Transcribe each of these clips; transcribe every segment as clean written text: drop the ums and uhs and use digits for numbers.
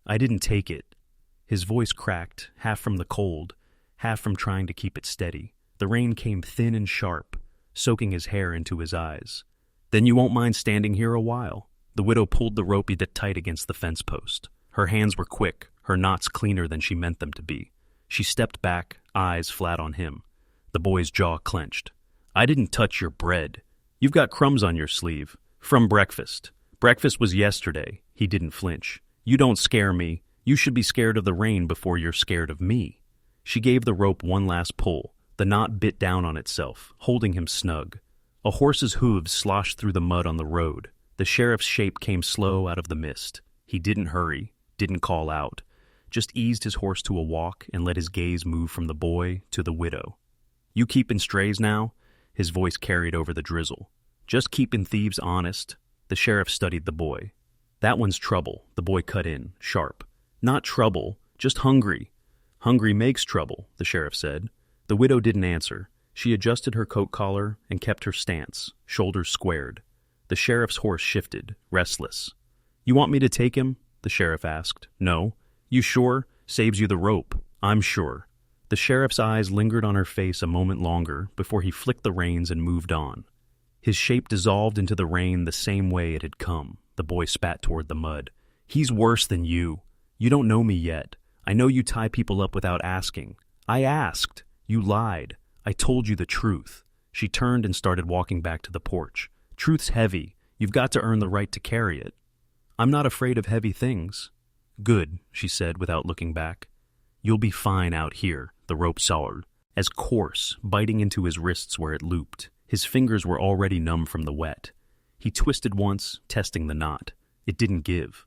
I didn't take it. His voice cracked, half from the cold, half from trying to keep it steady. The rain came thin and sharp, soaking his hair into his eyes. Then you won't mind standing here a while. The widow pulled the rope he tight against the fence post. Her hands were quick, her knots cleaner than she meant them to be. She stepped back, eyes flat on him. The boy's jaw clenched. I didn't touch your bread. You've got crumbs on your sleeve. From breakfast. Breakfast was yesterday. He didn't flinch. You don't scare me. You should be scared of the rain before you're scared of me. She gave the rope one last pull. The knot bit down on itself, holding him snug. A horse's hooves sloshed through the mud on the road. The sheriff's shape came slow out of the mist. He didn't hurry, didn't call out, just eased his horse to a walk and let his gaze move from the boy to the widow. You keepin' strays now? His voice carried over the drizzle. Just keepin' thieves honest? The sheriff studied the boy. That one's trouble, the boy cut in, sharp. Not trouble, just hungry. Hungry makes trouble, the sheriff said. The widow didn't answer. She adjusted her coat collar and kept her stance, shoulders squared. The sheriff's horse shifted, restless. You want me to take him? The sheriff asked. No. You sure? Saves you the rope. I'm sure. The sheriff's eyes lingered on her face a moment longer before he flicked the reins and moved on. His shape dissolved into the rain the same way it had come. The boy spat toward the mud. He's worse than you. You don't know me yet. I know you tie people up without asking. I asked. You lied. I told you the truth. She turned and started walking back to the porch. Truth's heavy. You've got to earn the right to carry it. I'm not afraid of heavy things. Good, she said without looking back. You'll be fine out here, the rope sawed, as coarse, biting into his wrists where it looped. His fingers were already numb from the wet. He twisted once, testing the knot. It didn't give.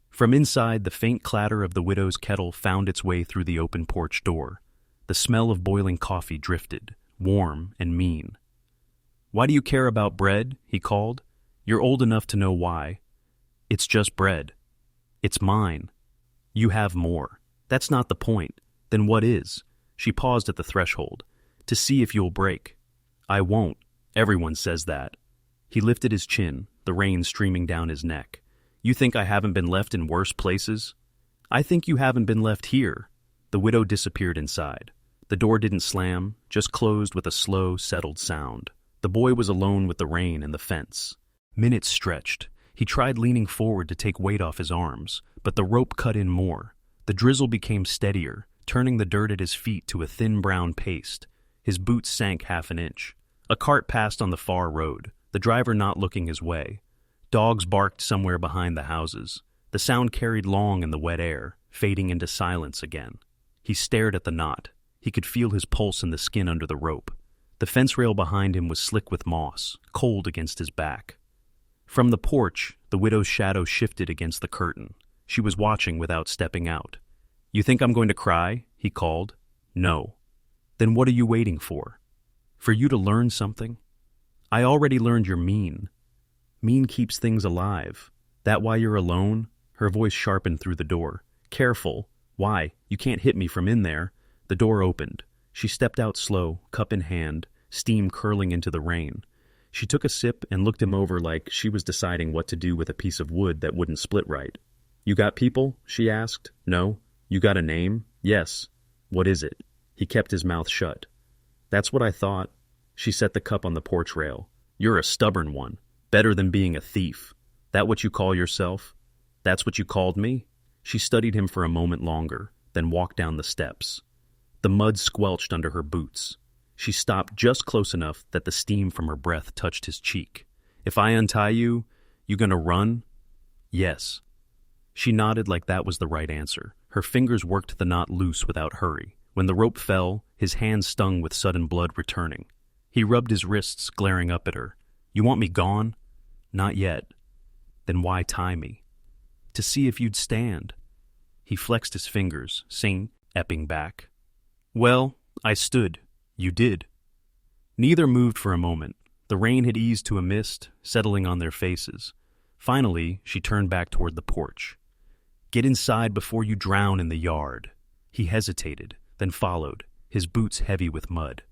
From inside, the faint clatter of the widow's kettle found its way through the open porch door. The smell of boiling coffee drifted, warm and mean. Why do you care about bread? He called. You're old enough to know why. It's just bread. It's mine. You have more. That's not the point. Then what is? She paused at the threshold. To see if you'll break. I won't. Everyone says that. He lifted his chin, the rain streaming down his neck. You think I haven't been left in worse places? I think you haven't been left here. The widow disappeared inside. The door didn't slam, just closed with a slow, settled sound. The boy was alone with the rain and the fence. Minutes stretched. He tried leaning forward to take weight off his arms, but the rope cut in more. The drizzle became steadier, turning the dirt at his feet to a thin brown paste. His boots sank half an inch. A cart passed on the far road, the driver not looking his way. Dogs barked somewhere behind the houses. The sound carried long in the wet air, fading into silence again. He stared at the knot. He could feel his pulse in the skin under the rope. The fence rail behind him was slick with moss, cold against his back. From the porch, the widow's shadow shifted against the curtain. She was watching without stepping out. You think I'm going to cry? He called. No. Then what are you waiting for? For you to learn something? I already learned you're mean. Mean keeps things alive. That why you're alone? Her voice sharpened through the door. Careful. Why? You can't hit me from in there. The door opened. She stepped out slow, cup in hand, steam curling into the rain. She took a sip and looked him over like she was deciding what to do with a piece of wood that wouldn't split right. You got people? She asked. No. You got a name? Yes. What is it? He kept his mouth shut. That's what I thought. She set the cup on the porch rail. You're a stubborn one. Better than being a thief. That what you call yourself? That's what you called me? She studied him for a moment longer, then walked down the steps. The mud squelched under her boots. She stopped just close enough that the steam from her breath touched his cheek. If I untie you, you gonna run? Yes. She nodded like that was the right answer. Her fingers worked the knot loose without hurry. When the rope fell, his hands stung with sudden blood returning. He rubbed his wrists, glaring up at her. You want me gone? Not yet. Then why tie me? To see if you'd stand. He flexed his fingers, epping back. Well, I stood. You did. Neither moved for a moment. The rain had eased to a mist, settling on their faces. Finally, she turned back toward the porch. Get inside before you drown in the yard. He hesitated, then followed, his boots heavy with mud.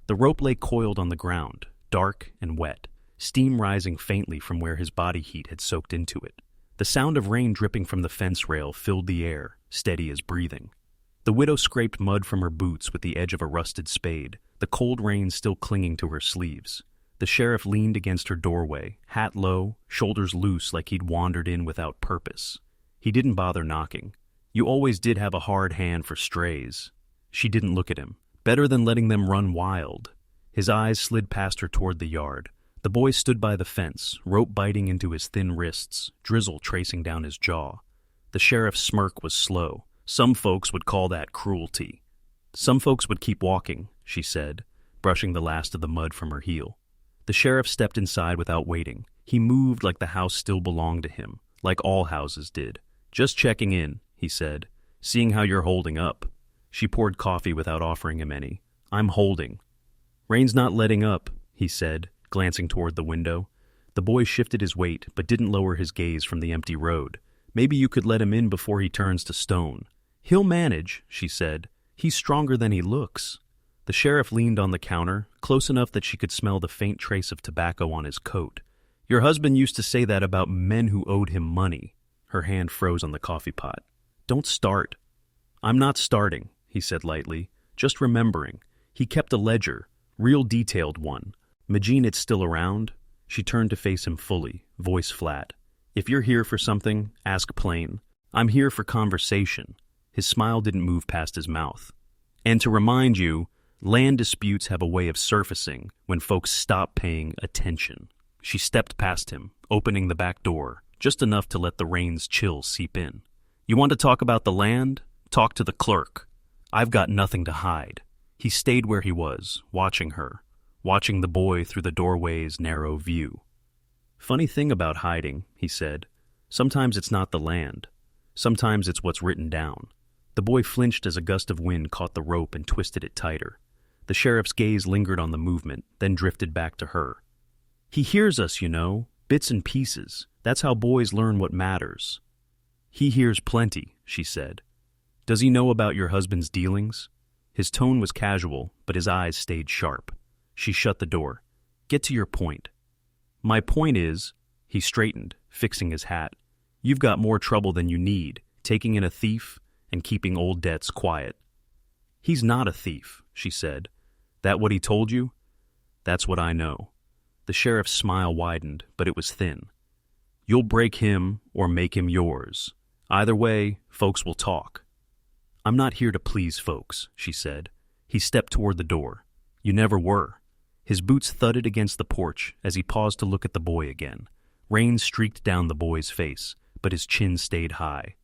The rope lay coiled on the ground, dark and wet, steam rising faintly from where his body heat had soaked into it. The sound of rain dripping from the fence rail filled the air, steady as breathing. The widow scraped mud from her boots with the edge of a rusted spade, the cold rain still clinging to her sleeves. The sheriff leaned against her doorway, hat low, shoulders loose like he'd wandered in without purpose. He didn't bother knocking. You always did have a hard hand for strays. She didn't look at him. Better than letting them run wild. His eyes slid past her toward the yard. The boy stood by the fence, rope biting into his thin wrists, drizzle tracing down his jaw. The sheriff's smirk was slow. Some folks would call that cruelty. Some folks would keep walking, she said, brushing the last of the mud from her heel. The sheriff stepped inside without waiting. He moved like the house still belonged to him, like all houses did. Just checking in, he said, seeing how you're holding up. She poured coffee without offering him any. I'm holding. Rain's not letting up, he said, glancing toward the window. The boy shifted his weight, but didn't lower his gaze from the empty road. Maybe you could let him in before he turns to stone. He'll manage, she said. He's stronger than he looks. The sheriff leaned on the counter, close enough that she could smell the faint trace of tobacco on his coat. Your husband used to say that about men who owed him money. Her hand froze on the coffee pot. Don't start. I'm not starting, he said lightly, just remembering. He kept a ledger, real detailed one. Magine, it's still around? She turned to face him fully, voice flat. If you're here for something, ask plain. I'm here for conversation. His smile didn't move past his mouth. And to remind you, land disputes have a way of surfacing when folks stop paying attention. She stepped past him, opening the back door, just enough to let the rain's chill seep in. You want to talk about the land? Talk to the clerk. I've got nothing to hide. He stayed where he was, watching her, watching the boy through the doorway's narrow view. Funny thing about hiding, he said. Sometimes it's not the land. Sometimes it's what's written down. The boy flinched as a gust of wind caught the rope and twisted it tighter. The sheriff's gaze lingered on the movement, then drifted back to her. He hears us, you know, bits and pieces. That's how boys learn what matters. He hears plenty, she said. Does he know about your husband's dealings? His tone was casual, but his eyes stayed sharp. She shut the door. Get to your point. My point is, he straightened, fixing his hat. You've got more trouble than you need, taking in a thief and keeping old debts quiet. He's not a thief, she said. That what he told you? That's what I know. The sheriff's smile widened, but it was thin. You'll break him or make him yours. Either way, folks will talk. I'm not here to please folks, she said. He stepped toward the door. You never were. His boots thudded against the porch as he paused to look at the boy again. Rain streaked down the boy's face, but his chin stayed high.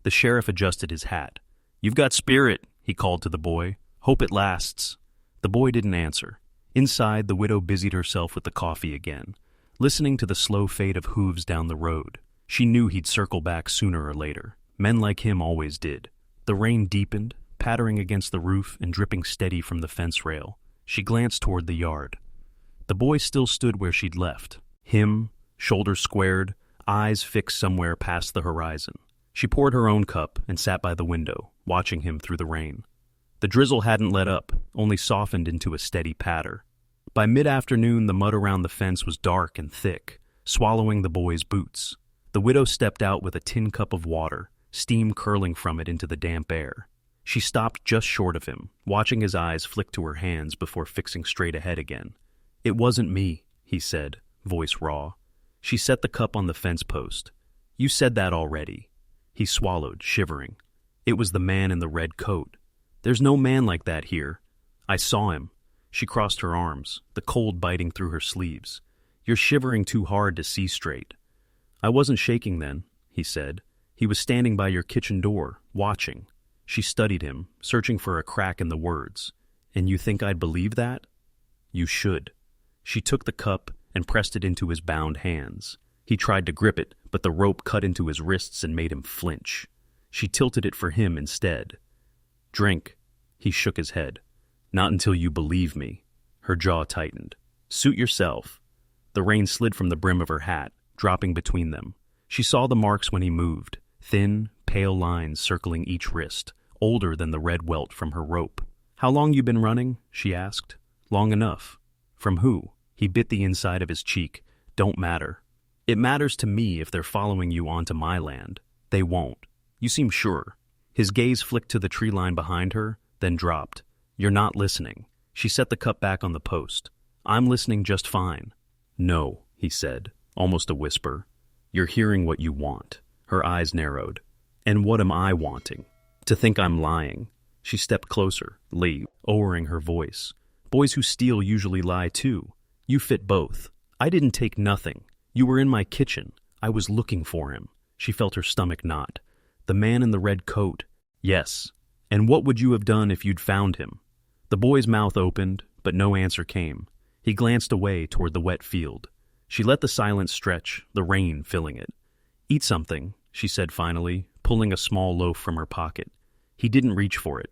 The sheriff adjusted his hat. You've got spirit, he called to the boy. Hope it lasts. The boy didn't answer. Inside, the widow busied herself with the coffee again, listening to the slow fade of hooves down the road. She knew he'd circle back sooner or later. Men like him always did. The rain deepened, pattering against the roof and dripping steady from the fence rail. She glanced toward the yard. The boy still stood where she'd left. Him, shoulders squared, eyes fixed somewhere past the horizon. She poured her own cup and sat by the window, watching him through the rain. The drizzle hadn't let up, only softened into a steady patter. By mid-afternoon, the mud around the fence was dark and thick, swallowing the boy's boots. The widow stepped out with a tin cup of water, steam curling from it into the damp air. She stopped just short of him, watching his eyes flick to her hands before fixing straight ahead again. It wasn't me, he said, voice raw. She set the cup on the fence post. You said that already. He swallowed, shivering. It was the man in the red coat. There's no man like that here. I saw him. She crossed her arms, the cold biting through her sleeves. You're shivering too hard to see straight. I wasn't shaking then, he said. He was standing by your kitchen door, watching. She studied him, searching for a crack in the words. And you think I'd believe that? You should. She took the cup and pressed it into his bound hands. He tried to grip it, but the rope cut into his wrists and made him flinch. She tilted it for him instead. Drink. He shook his head. Not until you believe me. Her jaw tightened. Suit yourself. The rain slid from the brim of her hat, dropping between them. She saw the marks when he moved, thin, pale lines circling each wrist, older than the red welt from her rope. How long you been running? She asked. Long enough. From who? He bit the inside of his cheek. Don't matter. It matters to me if they're following you onto my land. They won't. You seem sure. His gaze flicked to the tree line behind her, then dropped. You're not listening. She set the cup back on the post. I'm listening just fine. No, he said, almost a whisper. You're hearing what you want. Her eyes narrowed. And what am I wanting? To think I'm lying. She stepped closer, lowering her voice. Boys who steal usually lie too. You fit both. I didn't take nothing. You were in my kitchen. I was looking for him. She felt her stomach knot. The man in the red coat. Yes. And what would you have done if you'd found him? The boy's mouth opened, but no answer came. He glanced away toward the wet field. She let the silence stretch, the rain filling it. Eat something, she said finally, pulling a small loaf from her pocket. He didn't reach for it.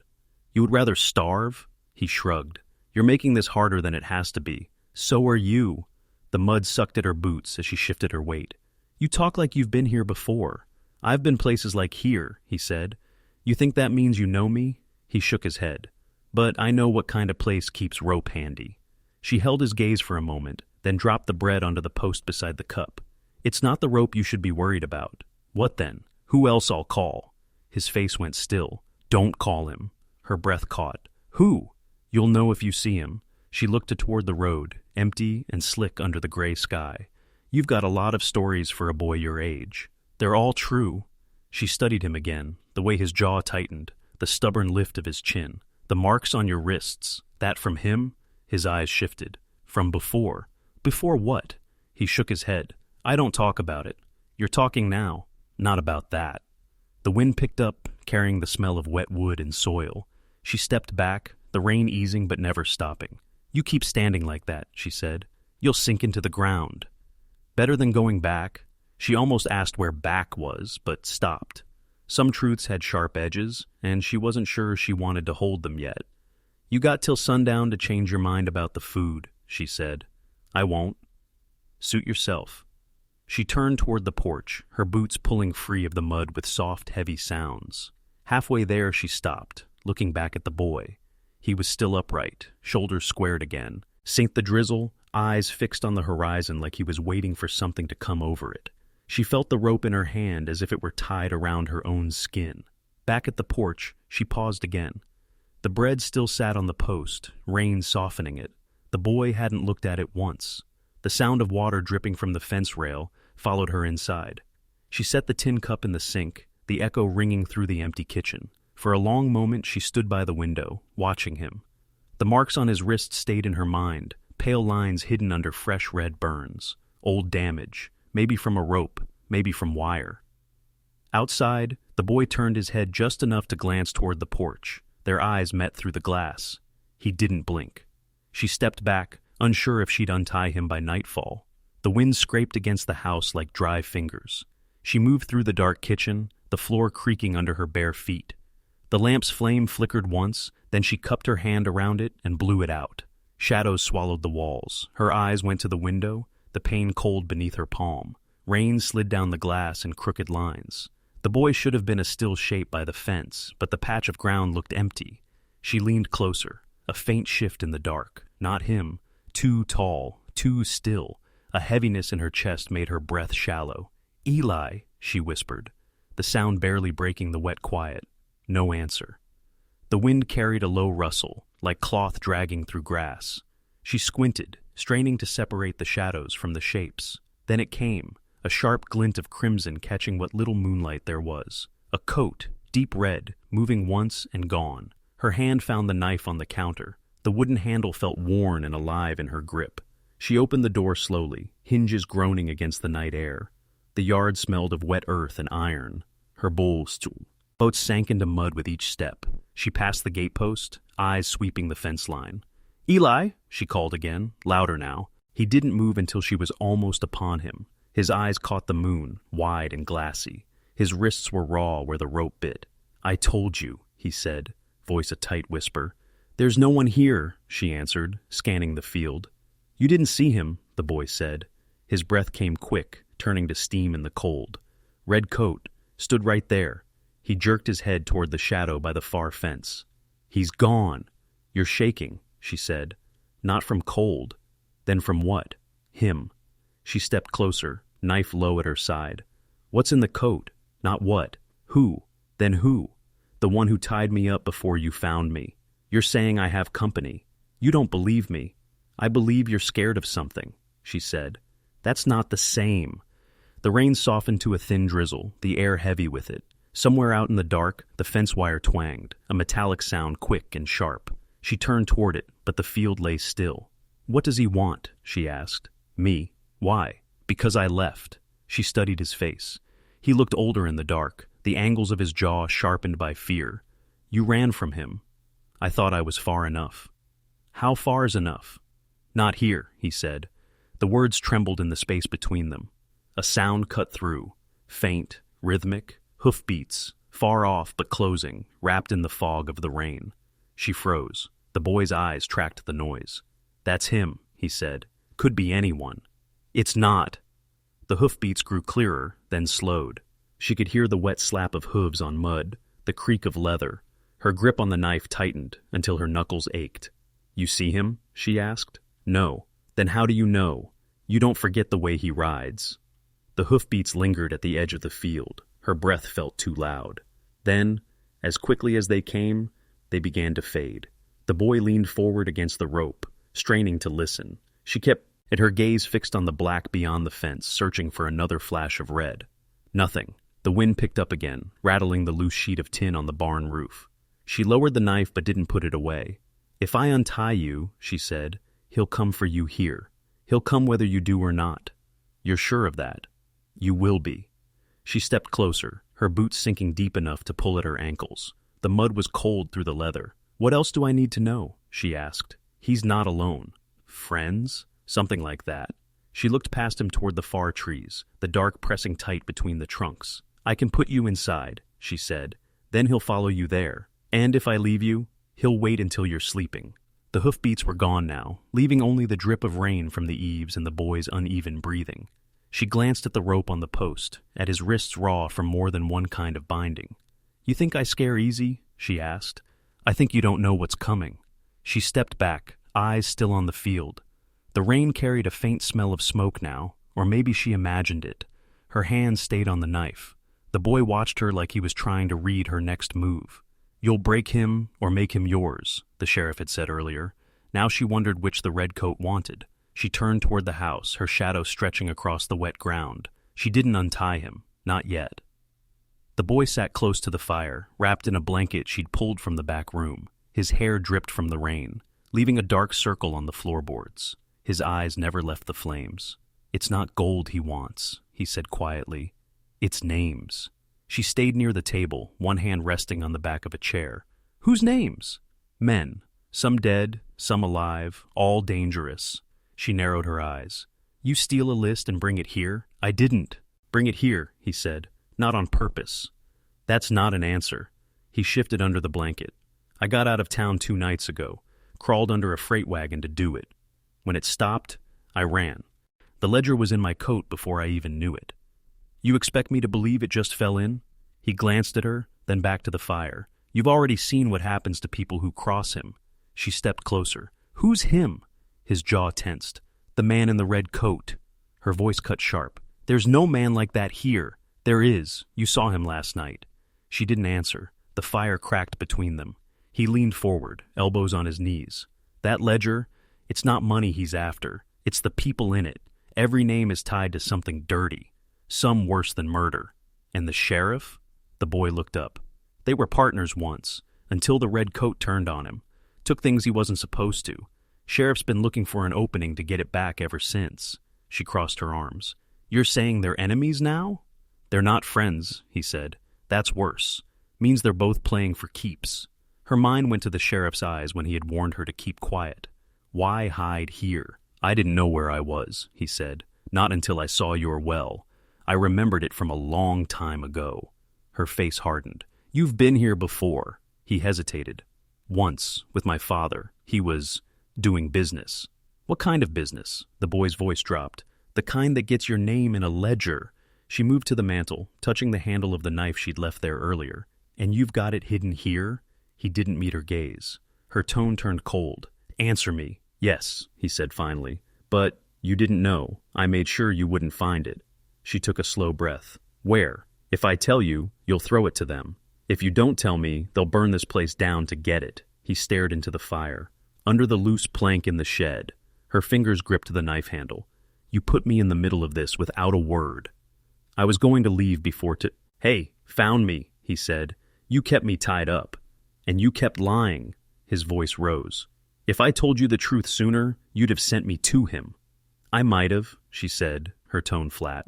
You would rather starve? He shrugged. You're making this harder than it has to be. So are you. The mud sucked at her boots as she shifted her weight. You talk like you've been here before. I've been places like here, he said. You think that means you know me? He shook his head. But I know what kind of place keeps rope handy. She held his gaze for a moment, then dropped the bread onto the post beside the cup. It's not the rope you should be worried about. What then? Who else I'll call? His face went still. Don't call him. Her breath caught. Who? You'll know if you see him. She looked toward the road, empty and slick under the gray sky. You've got a lot of stories for a boy your age. They're all true. She studied him again, the way his jaw tightened, the stubborn lift of his chin, the marks on your wrists. That from him? His eyes shifted. From before. Before what? He shook his head. I don't talk about it. You're talking now. Not about that. The wind picked up, carrying the smell of wet wood and soil. She stepped back, the rain easing but never stopping. You keep standing like that, she said. You'll sink into the ground. Better than going back. She almost asked where back was, but stopped. Some truths had sharp edges, and she wasn't sure she wanted to hold them yet. You got till sundown to change your mind about the food, she said. I won't. Suit yourself. She turned toward the porch, her boots pulling free of the mud with soft, heavy sounds. Halfway there, she stopped, looking back at the boy. He was still upright, shoulders squared again. Saint the drizzle, eyes fixed on the horizon like he was waiting for something to come over it. She felt the rope in her hand as if it were tied around her own skin. Back at the porch, she paused again. The bread still sat on the post, rain softening it. The boy hadn't looked at it once. The sound of water dripping from the fence rail followed her inside. She set the tin cup in the sink, the echo ringing through the empty kitchen. For a long moment she stood by the window, watching him. The marks on his wrist stayed in her mind, pale lines hidden under fresh red burns. Old damage, maybe from a rope, maybe from wire. Outside, the boy turned his head just enough to glance toward the porch. Their eyes met through the glass. He didn't blink. She stepped back, unsure if she'd untie him by nightfall. The wind scraped against the house like dry fingers. She moved through the dark kitchen, the floor creaking under her bare feet. The lamp's flame flickered once, then she cupped her hand around it and blew it out. Shadows swallowed the walls. Her eyes went to the window, the pane cold beneath her palm. Rain slid down the glass in crooked lines. The boy should have been a still shape by the fence, but the patch of ground looked empty. She leaned closer, a faint shift in the dark. Not him. Too tall, too still. A heaviness in her chest made her breath shallow. Eli, she whispered, the sound barely breaking the wet quiet. No answer. The wind carried a low rustle, like cloth dragging through grass. She squinted, straining to separate the shadows from the shapes. Then it came, a sharp glint of crimson catching what little moonlight there was. A coat, deep red, moving once and gone. Her hand found the knife on the counter. The wooden handle felt worn and alive in her grip. She opened the door slowly, hinges groaning against the night air. The yard smelled of wet earth and iron. Her boats sank into mud with each step. She passed the gatepost, eyes sweeping the fence line. Eli, she called again, louder now. He didn't move until she was almost upon him. His eyes caught the moon, wide and glassy. His wrists were raw where the rope bit. I told you, he said, voice a tight whisper. There's no one here, she answered, scanning the field. You didn't see him, the boy said. His breath came quick, turning to steam in the cold. Red coat, stood right there. He jerked his head toward the shadow by the far fence. He's gone. You're shaking, she said. Not from cold. Then from what? Him. She stepped closer, knife low at her side. What's in the coat? Not what. Who? Then who? The one who tied me up before you found me. You're saying I have company. You don't believe me. I believe you're scared of something, she said. That's not the same. The rain softened to a thin drizzle, the air heavy with it. Somewhere out in the dark, the fence wire twanged, a metallic sound quick and sharp. She turned toward it, but the field lay still. What does he want? She asked. Me. Why? Because I left. She studied his face. He looked older in the dark, the angles of his jaw sharpened by fear. You ran from him. I thought I was far enough. How far is enough? Not here, he said. The words trembled in the space between them. A sound cut through, faint, rhythmic, hoofbeats, far off but closing, wrapped in the fog of the rain. She froze. The boy's eyes tracked the noise. That's him, he said. Could be anyone. It's not. The hoofbeats grew clearer, then slowed. She could hear the wet slap of hooves on mud, the creak of leather. Her grip on the knife tightened until her knuckles ached. You see him? She asked. No. Then how do you know? You don't forget the way he rides. The hoofbeats lingered at the edge of the field. Her breath felt too loud. Then, as quickly as they came, they began to fade. The boy leaned forward against the rope, straining to listen. She kept her gaze fixed on the black beyond the fence, searching for another flash of red. Nothing. The wind picked up again, rattling the loose sheet of tin on the barn roof. She lowered the knife but didn't put it away. If I untie you, she said, he'll come for you here. He'll come whether you do or not. You're sure of that? You will be. She stepped closer, her boots sinking deep enough to pull at her ankles. The mud was cold through the leather. What else do I need to know? She asked. He's not alone. Friends? Something like that. She looked past him toward the far trees, the dark pressing tight between the trunks. I can put you inside, she said. Then he'll follow you there. And if I leave you, he'll wait until you're sleeping. The hoofbeats were gone now, leaving only the drip of rain from the eaves and the boy's uneven breathing. She glanced at the rope on the post, at his wrists raw from more than one kind of binding. You think I scare easy? She asked. I think you don't know what's coming. She stepped back, eyes still on the field. The rain carried a faint smell of smoke now, or maybe she imagined it. Her hand stayed on the knife. The boy watched her like he was trying to read her next move. You'll break him or make him yours, the sheriff had said earlier. Now she wondered which the redcoat wanted. She turned toward the house, her shadow stretching across the wet ground. She didn't untie him, not yet. The boy sat close to the fire, wrapped in a blanket she'd pulled from the back room. His hair dripped from the rain, leaving a dark circle on the floorboards. His eyes never left the flames. It's not gold he wants, he said quietly. It's names. She stayed near the table, one hand resting on the back of a chair. Whose names? Men. Some dead, some alive, all dangerous. She narrowed her eyes. You steal a list and bring it here? I didn't. Bring it here, he said. Not on purpose. That's not an answer. He shifted under the blanket. I got out of town 2 nights ago, crawled under a freight wagon to do it. When it stopped, I ran. The ledger was in my coat before I even knew it. You expect me to believe it just fell in? He glanced at her, then back to the fire. You've already seen what happens to people who cross him. She stepped closer. Who's him? His jaw tensed. The man in the red coat. Her voice cut sharp. There's no man like that here. There is. You saw him last night. She didn't answer. The fire cracked between them. He leaned forward, elbows on his knees. That ledger, it's not money he's after. It's the people in it. Every name is tied to something dirty. Some worse than murder. And the sheriff? The boy looked up. They were partners once, until the red coat turned on him. Took things he wasn't supposed to. Sheriff's been looking for an opening to get it back ever since. She crossed her arms. You're saying they're enemies now? They're not friends, he said. That's worse. Means they're both playing for keeps. Her mind went to the sheriff's eyes when he had warned her to keep quiet. Why hide here? I didn't know where I was, he said. Not until I saw your well. I remembered it from a long time ago. Her face hardened. You've been here before. He hesitated. Once, with my father. He was doing business. What kind of business? The boy's voice dropped. The kind that gets your name in a ledger. She moved to the mantel, touching the handle of the knife she'd left there earlier. And you've got it hidden here? He didn't meet her gaze. Her tone turned cold. Answer me. Yes, he said finally. But you didn't know. I made sure you wouldn't find it. She took a slow breath. Where? If I tell you, you'll throw it to them. If you don't tell me, they'll burn this place down to get it. He stared into the fire. Under the loose plank in the shed. Her fingers gripped the knife handle. You put me in the middle of this without a word. I was going to leave before Hey, found me, he said. You kept me tied up. And you kept lying. His voice rose. If I told you the truth sooner, you'd have sent me to him. I might have, she said, her tone flat.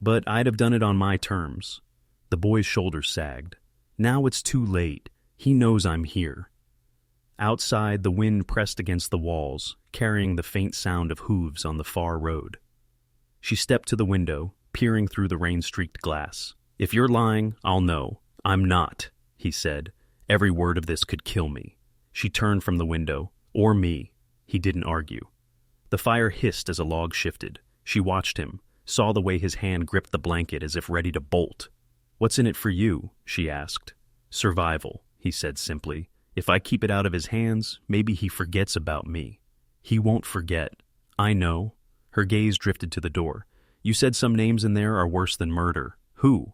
But I'd have done it on my terms. The boy's shoulders sagged. Now it's too late. He knows I'm here. Outside, the wind pressed against the walls, carrying the faint sound of hooves on the far road. She stepped to the window, peering through the rain-streaked glass. If you're lying, I'll know. I'm not, he said. Every word of this could kill me. She turned from the window. Or me. He didn't argue. The fire hissed as a log shifted. She watched him, saw the way his hand gripped the blanket as if ready to bolt. What's in it for you? She asked. Survival, he said simply. If I keep it out of his hands, maybe he forgets about me. He won't forget. I know. Her gaze drifted to the door. You said some names in there are worse than murder. Who?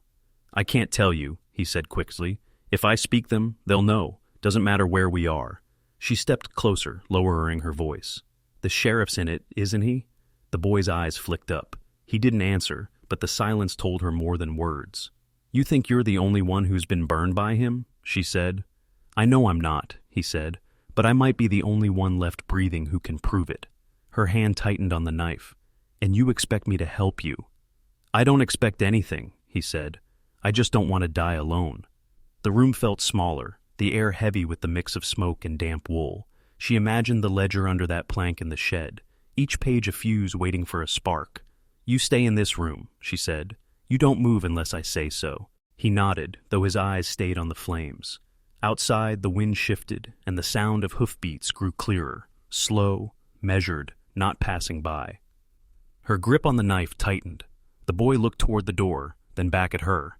I can't tell you, he said quickly. If I speak them, they'll know. Doesn't matter where we are. She stepped closer, lowering her voice. The sheriff's in it, isn't he? The boy's eyes flicked up. He didn't answer, but the silence told her more than words. You think you're the only one who's been burned by him? She said. I know I'm not, he said, but I might be the only one left breathing who can prove it. Her hand tightened on the knife. And you expect me to help you? I don't expect anything, he said. I just don't want to die alone. The room felt smaller, the air heavy with the mix of smoke and damp wool. She imagined the ledger under that plank in the shed, each page a fuse waiting for a spark. You stay in this room, she said. You don't move unless I say so. He nodded, though his eyes stayed on the flames. Outside, the wind shifted, and the sound of hoofbeats grew clearer, slow, measured, not passing by. Her grip on the knife tightened. The boy looked toward the door, then back at her.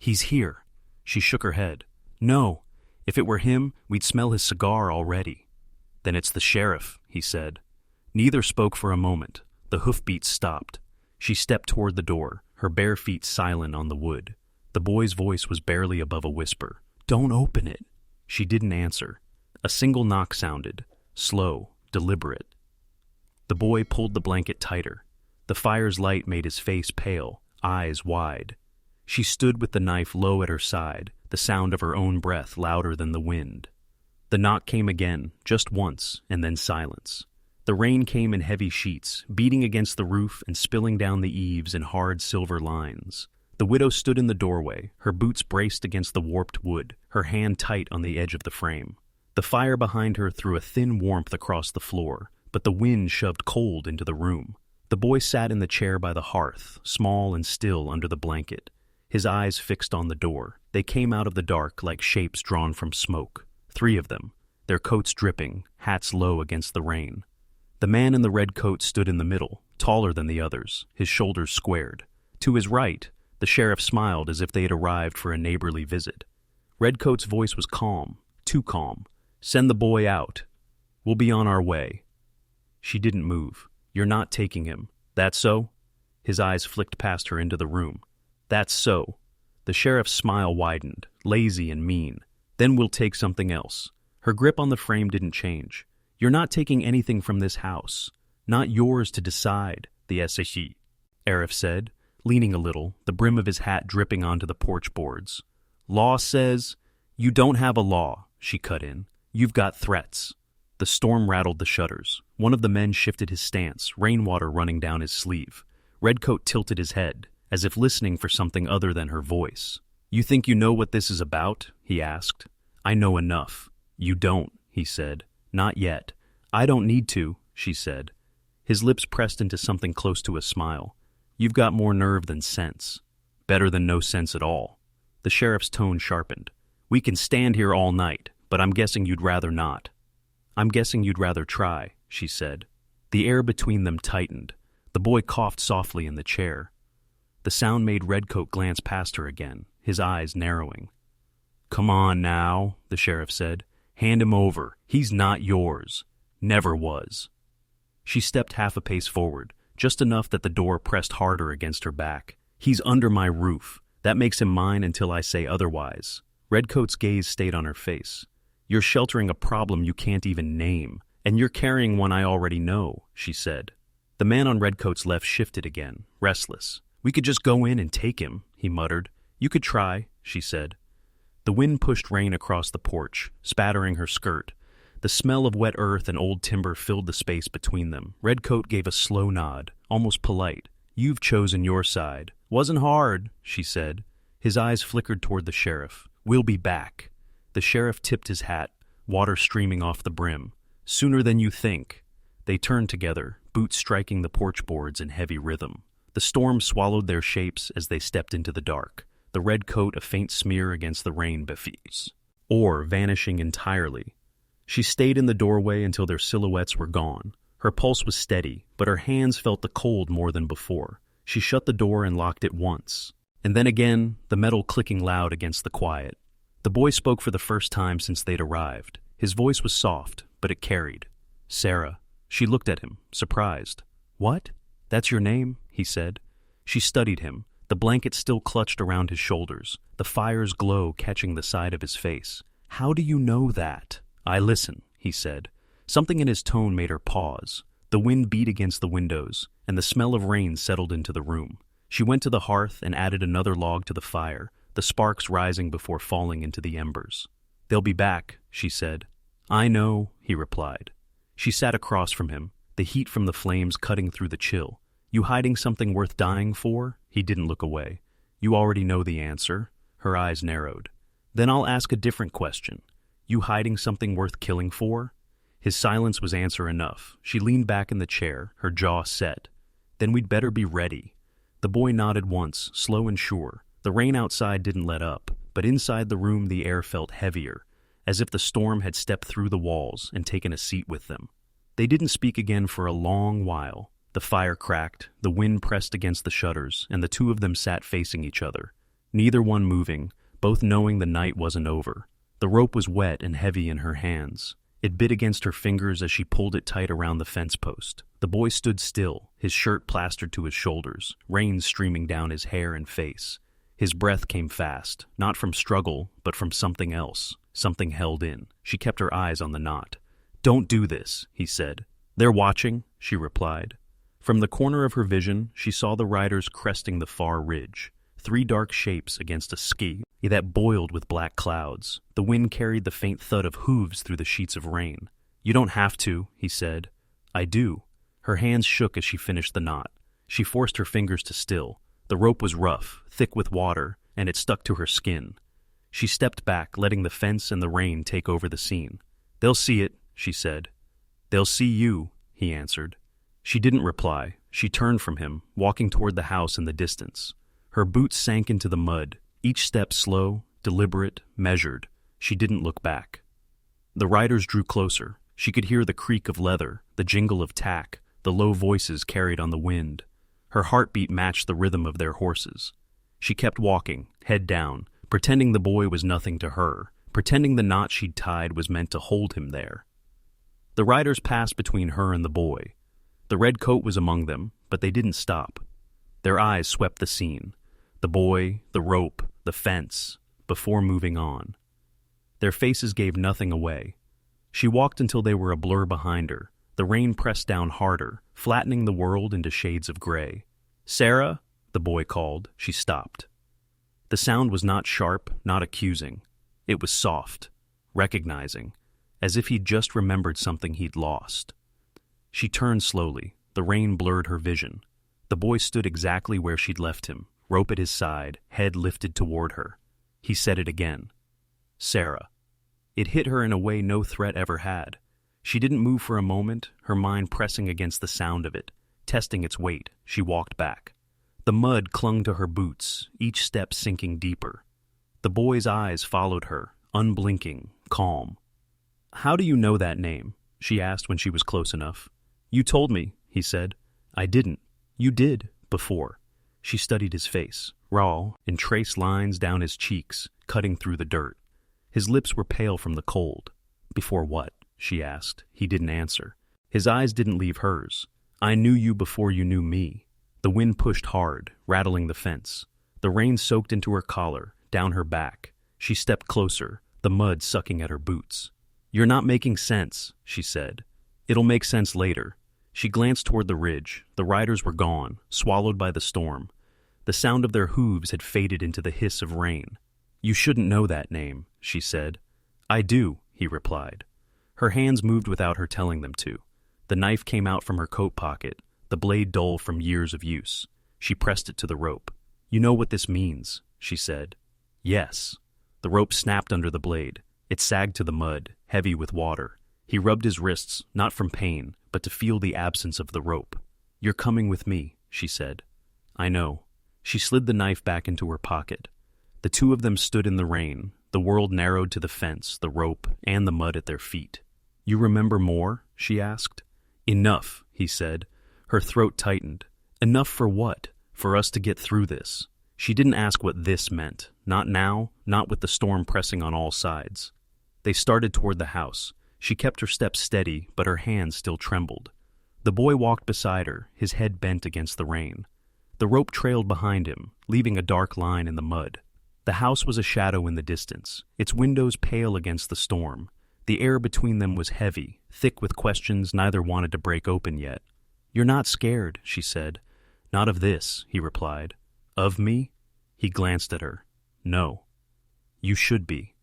He's here. She shook her head. No. If it were him, we'd smell his cigar already. Then it's the sheriff, he said. Neither spoke for a moment. The hoofbeats stopped. She stepped toward the door, her bare feet silent on the wood. The boy's voice was barely above a whisper. Don't open it. She didn't answer. A single knock sounded, slow, deliberate. The boy pulled the blanket tighter. The fire's light made his face pale, eyes wide. She stood with the knife low at her side, the sound of her own breath louder than the wind. The knock came again, just once, and then silence. The rain came in heavy sheets, beating against the roof and spilling down the eaves in hard silver lines. The widow stood in the doorway, her boots braced against the warped wood, her hand tight on the edge of the frame. The fire behind her threw a thin warmth across the floor, but the wind shoved cold into the room. The boy sat in the chair by the hearth, small and still under the blanket, his eyes fixed on the door. They came out of the dark like shapes drawn from smoke. 3 of them, their coats dripping, hats low against the rain. The man in the red coat stood in the middle, taller than the others, his shoulders squared. To his right, the sheriff smiled as if they had arrived for a neighborly visit. Redcoat's voice was calm, too calm. Send the boy out. We'll be on our way. She didn't move. You're not taking him. That so? His eyes flicked past her into the room. That's so. The sheriff's smile widened, lazy and mean. Then we'll take something else. Her grip on the frame didn't change. You're not taking anything from this house. Not yours to decide, the SHE, Arif said, leaning a little, the brim of his hat dripping onto the porch boards. Law says, you don't have a law, she cut in. You've got threats. The storm rattled the shutters. One of the men shifted his stance, rainwater running down his sleeve. Redcoat tilted his head, as if listening for something other than her voice. You think you know what this is about? He asked. I know enough. You don't, he said. Not yet. I don't need to, she said. His lips pressed into something close to a smile. You've got more nerve than sense. Better than no sense at all. The sheriff's tone sharpened. We can stand here all night, but I'm guessing you'd rather not. I'm guessing you'd rather try, she said. The air between them tightened. The boy coughed softly in the chair. The sound made Redcoat glance past her again, his eyes narrowing. Come on now, the sheriff said. Hand him over. He's not yours. Never was. She stepped half a pace forward, just enough that the door pressed harder against her back. "He's under my roof. That makes him mine until I say otherwise." Redcoat's gaze stayed on her face. "You're sheltering a problem you can't even name, and you're carrying one I already know," she said. The man on Redcoat's left shifted again, restless. "We could just go in and take him," he muttered. "You could try," she said. The wind pushed rain across the porch, spattering her skirt. The smell of wet earth and old timber filled the space between them. Redcoat gave a slow nod, almost polite. "You've chosen your side." "Wasn't hard," she said. His eyes flickered toward the sheriff. "We'll be back." The sheriff tipped his hat, water streaming off the brim. "Sooner than you think." They turned together, boots striking the porch boards in heavy rhythm. The storm swallowed their shapes as they stepped into the dark, the red coat a faint smear against the rain beneath, or vanishing entirely. She stayed in the doorway until their silhouettes were gone. Her pulse was steady, but her hands felt the cold more than before. She shut the door and locked it once. And then again, the metal clicking loud against the quiet. The boy spoke for the first time since they'd arrived. His voice was soft, but it carried. "Sarah." She looked at him, surprised. "What? That's your name?" he said. She studied him, the blanket still clutched around his shoulders, the fire's glow catching the side of his face. "How do you know that?" "I listen," he said. Something in his tone made her pause. The wind beat against the windows, and the smell of rain settled into the room. She went to the hearth and added another log to the fire, the sparks rising before falling into the embers. "They'll be back," she said. "I know," he replied. She sat across from him, the heat from the flames cutting through the chill. "You hiding something worth dying for?" He didn't look away. "You already know the answer." Her eyes narrowed. "Then I'll ask a different question. You hiding something worth killing for?" His silence was answer enough. She leaned back in the chair, her jaw set. "Then we'd better be ready." The boy nodded once, slow and sure. The rain outside didn't let up, but inside the room the air felt heavier, as if the storm had stepped through the walls and taken a seat with them. They didn't speak again for a long while. The fire cracked, the wind pressed against the shutters, and the two of them sat facing each other, neither one moving, both knowing the night wasn't over. The rope was wet and heavy in her hands. It bit against her fingers as she pulled it tight around the fence post. The boy stood still, his shirt plastered to his shoulders, rain streaming down his hair and face. His breath came fast, not from struggle, but from something else, something held in. She kept her eyes on the knot. "Don't do this," he said. "They're watching," she replied. From the corner of her vision, she saw the riders cresting the far ridge, 3 dark shapes against a sky that boiled with black clouds. The wind carried the faint thud of hooves through the sheets of rain. "You don't have to," he said. "I do." Her hands shook as she finished the knot. She forced her fingers to still. The rope was rough, thick with water, and it stuck to her skin. She stepped back, letting the fence and the rain take over the scene. "They'll see it," she said. "They'll see you," he answered. She didn't reply. She turned from him, walking toward the house in the distance. Her boots sank into the mud, each step slow, deliberate, measured. She didn't look back. The riders drew closer. She could hear the creak of leather, the jingle of tack, the low voices carried on the wind. Her heartbeat matched the rhythm of their horses. She kept walking, head down, pretending the boy was nothing to her, pretending the knot she'd tied was meant to hold him there. The riders passed between her and the boy. The red coat was among them, but they didn't stop. Their eyes swept the scene. The boy, the rope, the fence, before moving on. Their faces gave nothing away. She walked until they were a blur behind her. The rain pressed down harder, flattening the world into shades of gray. "Sarah?" the boy called. She stopped. The sound was not sharp, not accusing. It was soft, recognizing, as if he'd just remembered something he'd lost. She turned slowly. The rain blurred her vision. The boy stood exactly where she'd left him, rope at his side, head lifted toward her. He said it again. "Sarah." It hit her in a way no threat ever had. She didn't move for a moment, her mind pressing against the sound of it, testing its weight. She walked back. The mud clung to her boots, each step sinking deeper. The boy's eyes followed her, unblinking, calm. "How do you know that name?" she asked when she was close enough. "You told me," he said. "I didn't." "You did, before." She studied his face, raw, and traced lines down his cheeks, cutting through the dirt. His lips were pale from the cold. "Before what?" she asked. He didn't answer. His eyes didn't leave hers. I knew you before you knew me. The wind pushed hard, rattling the fence. The rain soaked into her collar, down her back. She stepped closer, the mud sucking at her boots. You're not making sense, she said. It'll make sense later. She glanced toward the ridge. The riders were gone, swallowed by the storm. The sound of their hooves had faded into the hiss of rain. You shouldn't know that name, she said. I do, he replied. Her hands moved without her telling them to. The knife came out from her coat pocket, the blade dull from years of use. She pressed it to the rope. You know what this means, she said. Yes. The rope snapped under the blade. It sagged to the mud, heavy with water. He rubbed his wrists, not from pain, but to feel the absence of the rope. You're coming with me, she said. I know. She slid the knife back into her pocket. The two of them stood in the rain, the world narrowed to the fence, the rope, and the mud at their feet. You remember more? She asked. Enough, he said. Her throat tightened. Enough for what? For us to get through this. She didn't ask what this meant. Not now, not with the storm pressing on all sides. They started toward the house. She kept her steps steady, but her hands still trembled. The boy walked beside her, his head bent against the rain. The rope trailed behind him, leaving a dark line in the mud. The house was a shadow in the distance, its windows pale against the storm. The air between them was heavy, thick with questions neither wanted to break open yet. You're not scared, she said. Not of this, he replied. Of me? He glanced at her. No. You should be.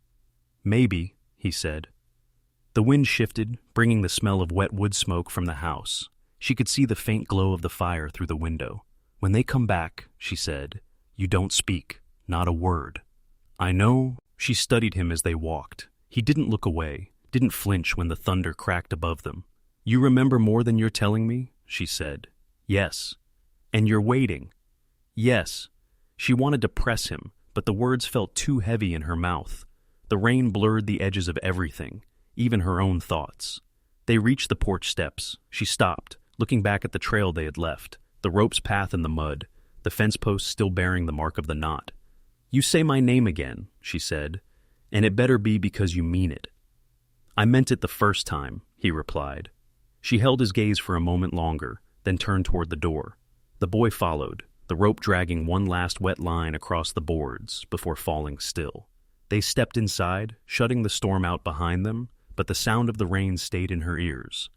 Maybe, he said. The wind shifted, bringing the smell of wet wood smoke from the house. She could see the faint glow of the fire through the window. When they come back, she said, you don't speak, not a word. I know. She studied him as they walked. He didn't look away, didn't flinch when the thunder cracked above them. You remember more than you're telling me? She said. Yes. And you're waiting. Yes. She wanted to press him, but the words felt too heavy in her mouth. The rain blurred the edges of everything, even her own thoughts. They reached the porch steps. She stopped, looking back at the trail they had left, the rope's path in the mud, the fence post still bearing the mark of the knot. You say my name again, she said, and it better be because you mean it. I meant it the first time, he replied. She held his gaze for a moment longer, then turned toward the door. The boy followed, the rope dragging one last wet line across the boards before falling still. They stepped inside, shutting the storm out behind them, but the sound of the rain stayed in her ears.